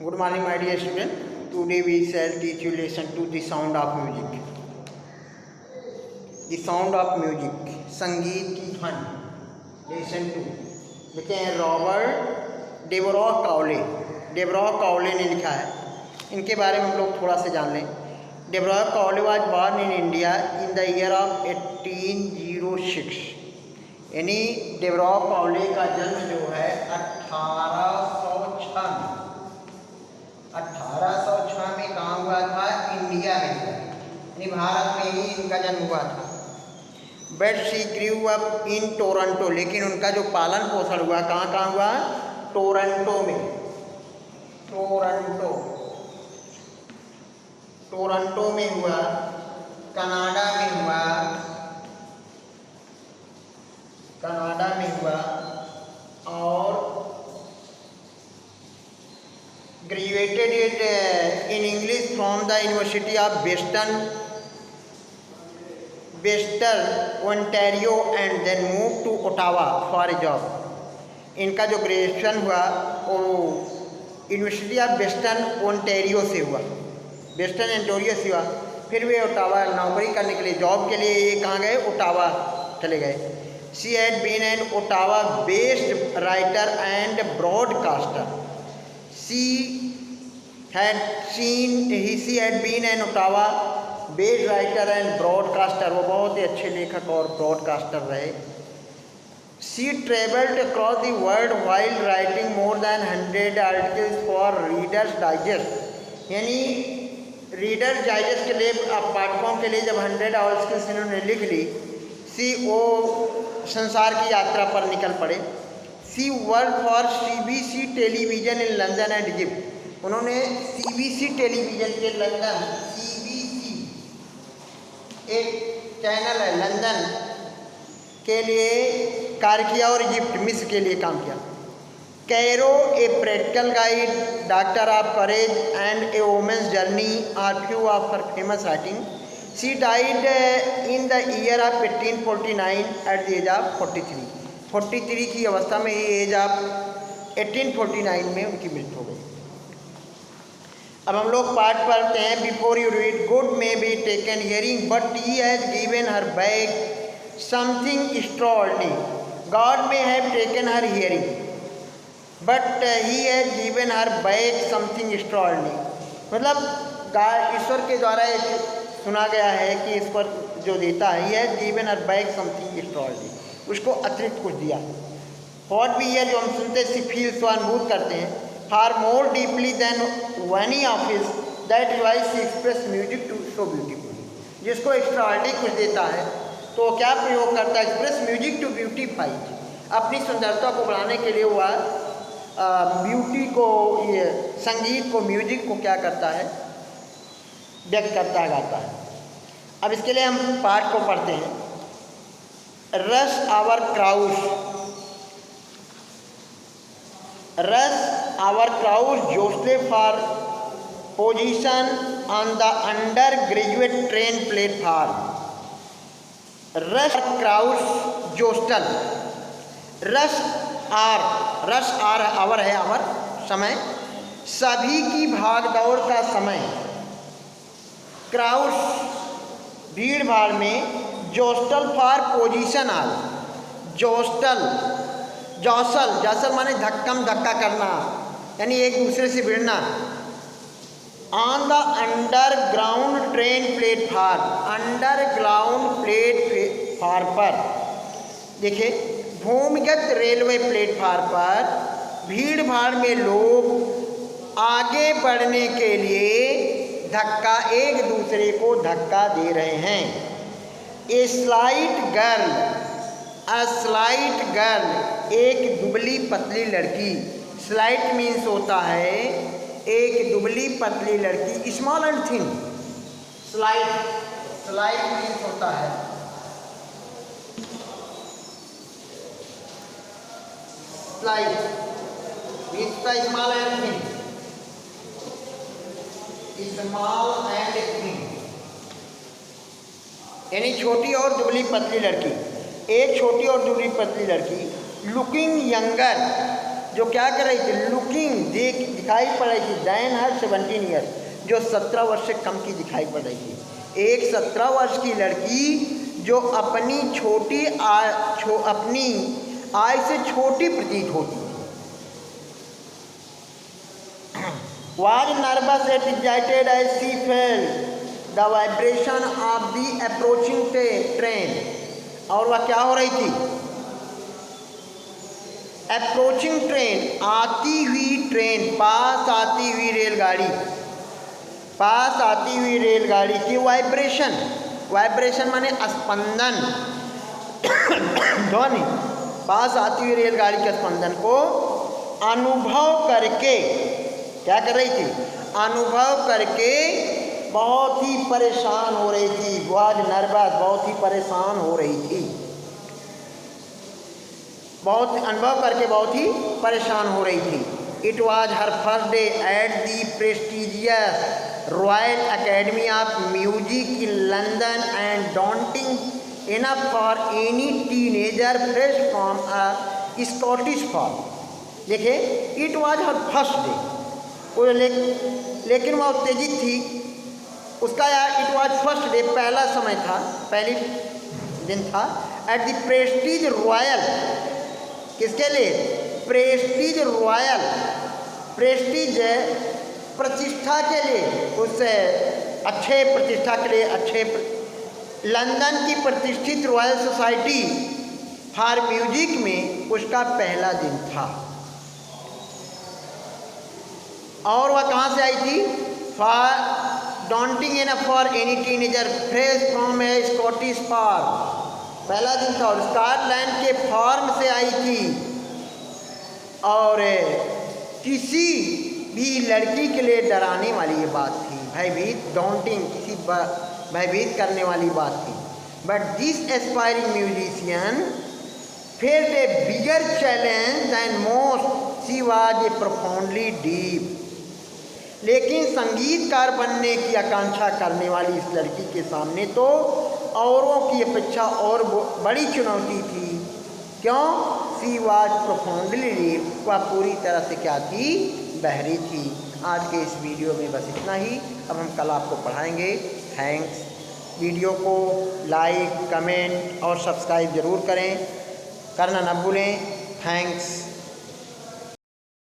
Good morning, my dear student. Today we shall teach you lesson to the sound of music. The sound of music. संगीत की ध्वनि. Lesson 2. लिखे हैं Robert डेबरॉक Cowley. डेबरॉक Cowley ने लिखा है. इनके बारे में हम लोग थोड़ा सा जान लें. डेबरॉक Cowley was born in India in the year of 1806. यानी डेबरॉक काउले का जन्म जो है 1806 में कहाँ हुआ था? इंडिया में, यानी भारत में ही इनका जन्म हुआ था. But she grew up in Toronto, लेकिन उनका जो पालन पोषण हुआ कहाँ हुआ? टोरंटो में. टोरंटो में हुआ, कनाडा में हुआ, और graduated in English from the University of Western Ontario and then moved to Ottawa for a job. इनका जो ग्रेजुएशन हुआ वो यूनिवर्सिटी ऑफ वेस्टर्न ओंटारियो से हुआ. फिर वे ओटावा नौकरी करने के लिए, जॉब के लिए ये कहाँ गए? ओटावा चले गए. She had been an Ottawa-based writer and broadcaster. She had been an Ottawa-based writer and broadcaster. वो बहुत ही अच्छे लेखक और ब्रॉडकास्टर रहे. She travelled across the world while writing more than 100 articles for Reader's Digest. यानी readers digest के लिए, पाठकों के लिए जब 100 आर्टिकल्स इन्होंने लिख ली, वो संसार की यात्रा पर निकल पड़े. She work for CBC television in London and Egypt. उन्होंने CBC टेलीविज़न के लंदन, CBC एक चैनल है लंदन के लिए कार्य किया और इजिप्ट, मिस्र के लिए काम किया. Cairo a practical guide, doctor of courage and a women's journey are few of her famous writing. She died in the year of 1849 at the age of 43. 43 की अवस्था में, एज ऑफ 1849 में उनकी मृत्यु हो गई. अब हम लोग पाठ पढ़ते हैं. Before you read, good may be taken hearing but he has given her back something extraordinary. God may have taken her hearing but he has given her back something extraordinary. मतलब ईश्वर के द्वारा एक सुना गया है कि इस पर जो देता है, यह given her back something extraordinary, उसको अतिरिक्त कुछ दिया. व्हाट भी है जो हम सुनते सी फील, सो अनुभूत करते हैं. Far more deeply than any of his that wise she express music to so beautiful. जिसको एक्स्ट्राऑर्डिनरी कुछ देता है तो क्या प्रयोग करता है? एक्सप्रेस म्यूजिक टू ब्यूटीफाई, अपनी सुंदरता को बढ़ाने के लिए वह ब्यूटी को, ये संगीत को, म्यूजिक को क्या करता है? व्यक्त करता है, गाता है. अब इसके लिए हम पाठ को पढ़ते हैं. Rush hour crowds jostle for position on the under graduate train platform. Rush crowds jostle. Rush आर आवर है, आवर समय, सभी की भागदौड़ का समय. क्राउस भीड़ भाड़ में, जोस्टल फॉर पोजीशन आल. जौसल माने धक्का करना, यानी एक दूसरे से भिड़ना. On the underground train platform, underground platform पर, देखिए भूमिगत रेलवे प्लेटफार्म पर भीड़ भाड़ में लोग आगे बढ़ने के लिए एक दूसरे को धक्का दे रहे हैं. ए स्लाइट गर्ल, एक दुबली पतली लड़की. स्लाइट मीन्स होता है एक दुबली पतली लड़की. Small and thin. Slight means होता है स्मॉल एंड थिन. यानी छोटी और दुबली पतली लड़की. एक छोटी और दुबली पतली लड़की. लुकिंग यंगर, जो क्या कर रही थी, लुकिंग, दिखाई पड़ रही थी, देन हर 17 ईयर, जो 17 वर्ष से कम की दिखाई पड़ रही थी। एक 17 वर्ष की लड़की जो अपनी अपनी आय से छोटी प्रतीत होती was nervous and excited as she felt the vibration of the approaching train। और वह क्या हो रही थी, अप्रोचिंग ट्रेन, आती हुई ट्रेन, पास आती हुई रेलगाड़ी, पास आती हुई रेलगाड़ी की वाइब्रेशन, वाइब्रेशन माने स्पंदन, ध्वनि, पास आती हुई रेलगाड़ी के स्पंदन को अनुभव करके क्या कर रही थी, अनुभव करके बहुत ही परेशान हो रही थी। वाज नर्वस, बहुत ही परेशान हो रही थी, बहुत अनुभव करके बहुत ही परेशान हो रही थी। It was her first day at the prestigious Royal Academy of Music in London and daunting enough for any teenager fresh from a Scottish form. देखिए, it was her first day, वो लेकिन वह उत्तेजित थी, उसका इट वाज फर्स्ट डे, पहला समय था, पहली दिन था, एट द प्रेस्टीज रॉयल, किसके लिए, प्रेस्टीज रॉयल, प्रेस्टीज प्रतिष्ठा के लिए, उस अच्छे प्रतिष्ठा के लिए, अच्छे लंदन की प्रतिष्ठित रॉयल सोसाइटी फॉर म्यूजिक में उसका पहला दिन था। और वह कहाँ से आई थी, for daunting enough for any teenager fresh from a Scottish farm, पहला दिन था, और स्कॉटलैंड के फार्म से आई थी। और किसी भी लड़की के लिए डराने वाली ये बात थी, भयभीत, डॉन्टिंग, किसी भयभीत करने वाली बात थी। But this aspiring musician faced a bigger challenge than most, she was a profoundly deep. लेकिन संगीतकार बनने की आकांक्षा करने वाली इस लड़की के सामने तो औरों की अपेक्षा और बड़ी चुनौती थी। क्यों, शी वाज प्रोफाउंडली डीप, वह पूरी तरह से क्या थी, बहरी थी। आज के इस वीडियो में बस इतना ही, अब हम कल आपको पढ़ाएंगे। थैंक्स। वीडियो को लाइक, कमेंट और सब्सक्राइब ज़रूर करें, करना न भूलें। थैंक्स।